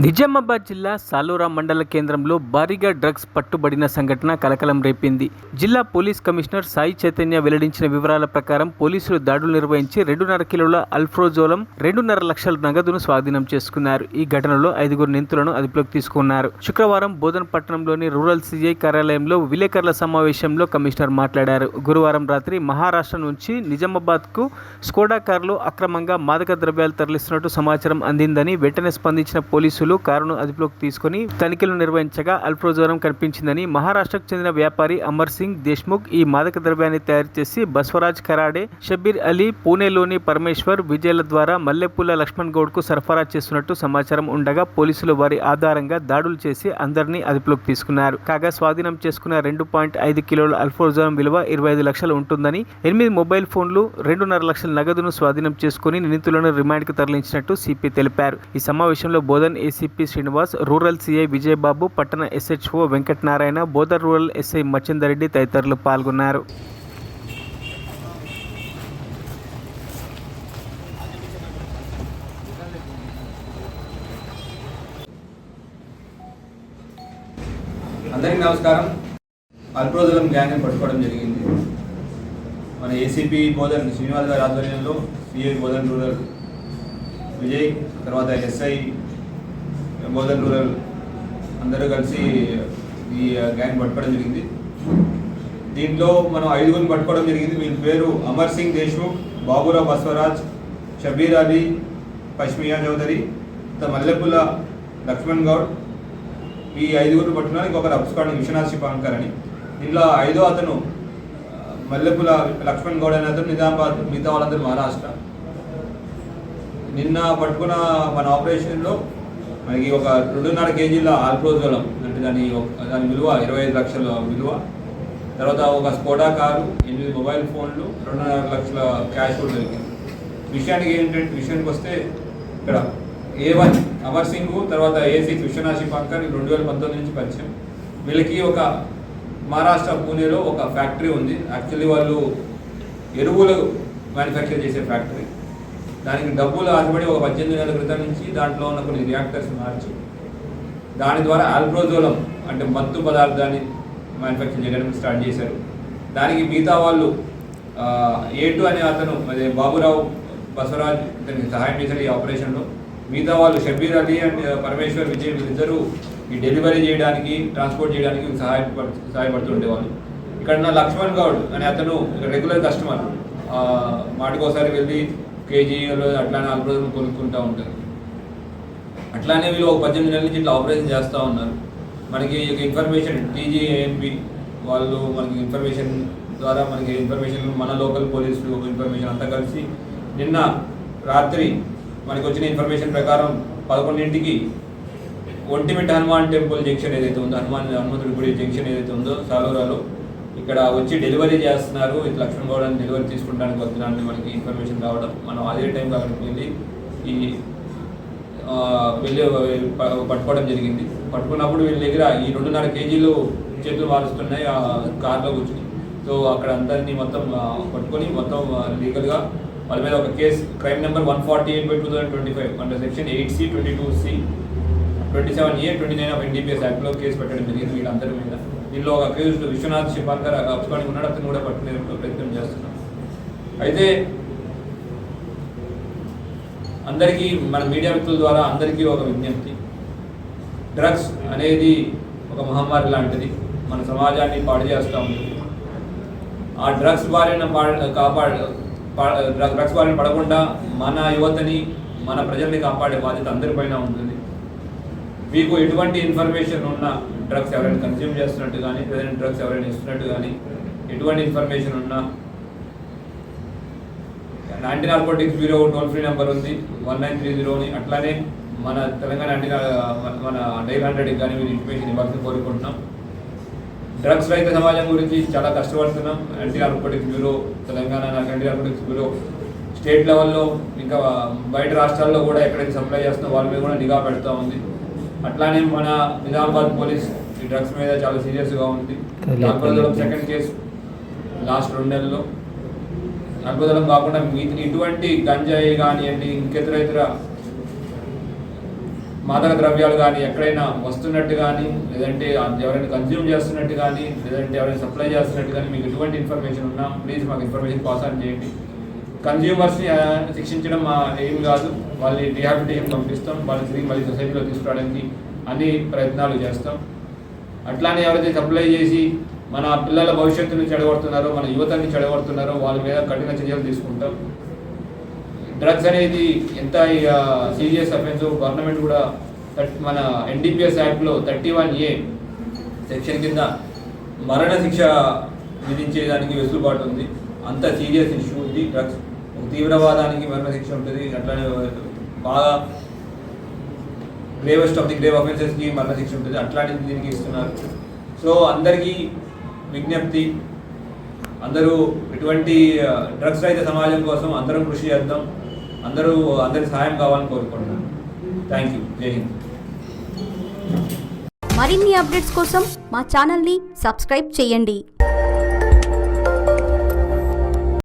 నిజామాబాద్ జిల్లా సాలూరా మండల కేంద్రంలో భారీగా డ్రగ్స్ పట్టుబడిన సంఘటన కలకలం రేపింది. జిల్లా పోలీస్ కమిషనర్ సాయి చైతన్య వెల్లడించిన వివరాల ప్రకారం పోలీసులు దాడులు నిర్వహించి 2.5 కిలోల అల్ఫ్రోజోలం, 2.5 లక్షల నగదును స్వాధీనం చేసుకున్నారు. ఈ ఘటనలో 5 నిందితులను అదుపులోకి తీసుకున్నారు. శుక్రవారం బోధన్ పట్టణంలోని రూరల్ సిఐ కార్యాలయంలో విలేకరుల సమావేశంలో కమిషనర్ మాట్లాడారు. గురువారం రాత్రి మహారాష్ట్ర నుంచి నిజామాబాద్కు స్కోడా కారులో అక్రమంగా మాదక ద్రవ్యాలు తరలిస్తున్నట్టు సమాచారం అందిందని వెంటనే స్పందించిన పోలీసులు కారును అదుపులోకి తీసుకుని తనిఖీలు నిర్వహించగా అల్ఫ్రోజోలం కనిపించిందని, మహారాష్ట్రకు చెందిన వ్యాపారి అమర్ సింగ్ దేశ్ముఖ్ ఈ మాదక ద్రవ్యాన్ని తయారు చేసి బస్వరాజ్ ఖరాడే, షబీర్ అలీ, పూణేలోని పరమేశ్వర్, విజయ్ల ద్వారా మల్లెపూల లక్ష్మణ్ గౌడ్కు సరఫరా చేస్తున్నట్టు సమాచారం ఉండగా పోలీసులు వారి ఆధారంగా దాడులు చేసి అందరినీ అదుపులోకి తీసుకున్నారు. కాగా స్వాధీనం చేసుకున్న 2.5 కిలోల అల్ఫ్రోజోలం విలువ 25 లక్షలు ఉంటుందని, 8 మొబైల్ ఫోన్లు, 2.5 లక్షల నగదును స్వాధీనం చేసుకుని నిందితులను రిమాండ్కు తరలించినట్టు సిపి తెలిపారు. ఈ సమావేశంలో Bodhan ACP Srinivas, rural CI Vijayababu, పట్టణ SHO Venkatanarayana, Bodhan rural SI Machhindar Reddy తదితరులు పాల్గొన్నారు. అందరికీ నమస్కారం. అల్ఫ్రోజోలం గ్యాంగ్ని పట్టుకోవడం జరిగింది. మన ఏసీపీ బోధన్ శ్రీనివాస్ గారి ఆధ్వర్యంలో సిఐ బోధన్ రూరల్ విజయ్, తర్వాత ఎస్ఐ బోధన్ రూరల్ అందరూ కలిసి ఈ గ్యాంగ్ పట్టుకోవడం జరిగింది. దీంట్లో మనం 5 పట్టుకోవడం జరిగింది. వీళ్ళ పేరు అమర్ సింగ్ దేశ్ముఖ్, బాబురావు బస్వరాజ్, షబీర్ అలీ, పష్మియా చౌదరి, మల్లెపూల లక్ష్మణ్ గౌడ్. ఈ 5 పట్టుకున్నారు. ఇంకొకరు అబ్స్కాండింగ్ విశ్వనాథ్ శిపాంకర్ అని. దీంట్లో 5వ అతను మల్లెపూల లక్ష్మణ్ గౌడ్ అనే అతను నిజామాబాద్, మిగతా వాళ్ళందరూ మహారాష్ట్ర. నిన్న పట్టుకున్న మన ఆపరేషన్లో మనకి ఒక 2.5 కేజీల అల్ఫ్రోజోలం, అంటే దాని విలువ 25 లక్షల విలువ, తర్వాత ఒక స్కోడా కారు, 8 మొబైల్ ఫోన్లు, 2.5 లక్షల క్యాష్ కూడా దొరికింది. విషయానికి వస్తే ఇక్కడ A1 అమర్ సింగ్, తర్వాత A6 విశ్వనాథ్ శిపాంకర్ 2019 నుంచి పరిచయం. వీళ్ళకి ఒక మహారాష్ట్ర పూణేలో ఒక ఫ్యాక్టరీ ఉంది. యాక్చువల్లీ వాళ్ళు ఎరువులు మ్యానుఫ్యాక్చర్ చేసే ఫ్యాక్టరీ. దానికి డబ్బులు ఆశపడి ఒక 18 నెలల క్రితం నుంచి దాంట్లో ఉన్న కొన్ని రియాక్టర్స్ మార్చి దాని ద్వారా అల్ఫ్రోజోలం అంటే మత్తు పదార్థాన్ని మ్యానుఫ్యాక్చర్ చేయడానికి స్టార్ట్ చేశారు. దానికి మిగతా వాళ్ళు A2 అనే అతను, అదే బాబురావు బసవరాజ్ ఇతనికి సహాయం చేశారు ఈ ఆపరేషన్లో. మిగతా వాళ్ళు షబీర్ అలీ అండ్ పరమేశ్వర్, విజయ్ వీళ్ళిద్దరూ ఈ డెలివరీ చేయడానికి, ట్రాన్స్పోర్ట్ చేయడానికి సహాయపడుతుండేవాళ్ళు. ఇక్కడ ఉన్న లక్ష్మణ్ గౌడ్ అనే అతను రెగ్యులర్ కస్టమర్, మాటికోసారి వెళ్ళి కేజీలో అట్లానే అల్ఫ్రోజోలం కొనుక్కుంటూ ఉంటారు. అట్లానే వీళ్ళు ఒక 18 నెలల నుంచి ఇట్లా ఆపరేషన్ చేస్తూ ఉన్నారు. మనకి ఇన్ఫర్మేషన్ TGANP వాళ్ళు మనకి ఇన్ఫర్మేషన్ ద్వారా మన లోకల్ పోలీసులు ఇన్ఫర్మేషన్ అంతా కలిసి నిన్న రాత్రి మనకి వచ్చిన ఇన్ఫర్మేషన్ ప్రకారం 11ంటికి ఒంటిమిట్ట హనుమాన్ టెంపుల్ జంక్షన్ ఏదైతే ఉందో, హనుమంతుడి గుడి జంక్షన్ ఏదైతే ఉందో సాలూరాలో, ఇక్కడ వచ్చి డెలివరీ చేస్తున్నారు. ఇది లక్ష్మణ్ గౌడ్ అని డెలివరీ తీసుకుంటానికి వస్తున్నారని మనకి ఇన్ఫర్మేషన్ రావడం, మనం అదే టైంలో అక్కడికి వెళ్ళి పట్టుకోవడం జరిగింది. పట్టుకున్నప్పుడు వీళ్ళ దగ్గర ఈ 2.5 కేజీలు చేతులు మారుస్తున్నాయి ఆ కార్లో కూర్చుని. సో అక్కడ అందరినీ మొత్తం పట్టుకొని మొత్తం లీగల్గా వాళ్ళ మీద ఒక case, crime number 148/2025 under section 8C, 22C, 27A, 29 of NDPS యాక్ట్లో కేసు పెట్టడం జరిగింది వీళ్ళందరి మీద. దీనిలో ఒక అక్యూజ్డ్ విశ్వనాథ్ శిపాంకర్ అబ్స్కాండింగ్ ఉన్నాడు. అతను కూడా పట్టుకునే ప్రయత్నం చేస్తున్నాం. అయితే అందరికీ మన మీడియా మిత్రుల ద్వారా అందరికీ ఒక విజ్ఞప్తి, డ్రగ్స్ అనేది ఒక మహమ్మారి లాంటిది, మన సమాజాన్ని పాడు చేస్తూ ఉంటుంది. ఆ డ్రగ్స్ బారిన పడకుండా మన యువతని, మన ప్రజల్ని కాపాడే బాధ్యత అందరిపైన ఉంటుంది. మీకు ఎటువంటి ఇన్ఫర్మేషన్ ఉన్నా, డ్రగ్స్ ఎవరైనా కన్జ్యూమ్ చేస్తున్నట్టు కానీ, లేదంటే డ్రగ్స్ ఎవరైనా ఇస్తున్నట్టు కానీ ఎటువంటి ఇన్ఫర్మేషన్ ఉన్నా anti narcotics bureau toll free number ఉంది 1930. అట్లానే మన తెలంగాణ మన డైల్ 100కి కానీ మీరు ఇన్ఫర్మేషన్ ఇవ్వాల్సి కోరుకుంటున్నాం. డ్రగ్స్ రహిత సమాజం గురించి చాలా కష్టపడుతున్నాం. Anti narcotics bureau Telangana, anti narcotics bureau state లెవెల్లో ఇంకా బయట రాష్ట్రాల్లో కూడా ఎక్కడైతే సప్లై చేస్తున్నా వాళ్ళ మీద కూడా నిఘా పెడతా ఉంది. అట్లానే మన నిజామాబాద్ పోలీస్ ఈ డ్రగ్స్ మీద చాలా సీరియస్గా ఉంది. అల్ఫ్రోజోలం సెకండ్ కేసు లాస్ట్ 2 నెలల్లో. అల్ఫ్రోజోలం కాకుండా ఇటువంటి గంజాయి కానివ్వండి, ఇంకెతర మాదక ద్రవ్యాలు కానీ ఎక్కడైనా వస్తున్నట్టు కానీ, లేదంటే ఎవరైనా కన్జ్యూమ్ చేస్తున్నట్టు కానీ, లేదంటే ఎవరైనా సప్లై చేస్తున్నట్టు కానీ మీకు ఎటువంటి ఇన్ఫర్మేషన్ ఉన్నా ప్లీజ్ మాకు ఇన్ఫర్మేషన్ పాస్ ఆన్ చేయండి. కన్జ్యూమర్స్ని శిక్షించడం మా ఏం కాదు, వాళ్ళని రీహాబిలిటేషన్ పంపిస్తాం, వాళ్ళని తిరిగి మళ్ళీ సొసైటీలో తీసుకురావడానికి అన్ని ప్రయత్నాలు చేస్తాం. అట్లానే ఎవరైతే సప్లై చేసి మన పిల్లల భవిష్యత్తుని చెడగొడుతున్నారో, మన యువతని చెడగొడుతున్నారో వాళ్ళ మీద కఠిన చర్యలు తీసుకుంటాం. డ్రగ్స్ అనేది ఎంత సీరియస్ అఫెన్స్, గవర్నమెంట్ కూడా మన ఎన్డీపీఎస్ యాక్ట్లో 31A సెక్షన్ కింద మరణ శిక్ష విధించేదానికి వెసులుబాటు ఉంది. అంత సీరియస్ ఇష్యూ ఉంది డ్రగ్స్. తీవ్రవాదానికి మరణ శిక్ష ఉంటుంది, అట్లానే బాగా గ్రేవెస్ట్ ఆఫ్ ది గ్రేవ్ అఫెన్సెస్కి మరణ శిక్ష ఉంటుంది, అట్లాంటిది దీనికి ఇస్తున్నారు. సో అందరికీ విజ్ఞప్తి, అందరూ ఇటువంటి డ్రగ్స్ రహిత సమాజం కోసం అందరం కృషి చేద్దాం. అందరి సహాయం కావాలని కోరుకుంటున్నాను. Thank you. జై హింద్. మరిన్ని అప్డేట్స్ కోసం మా ఛానల్ని సబ్స్క్రైబ్ చేయండి.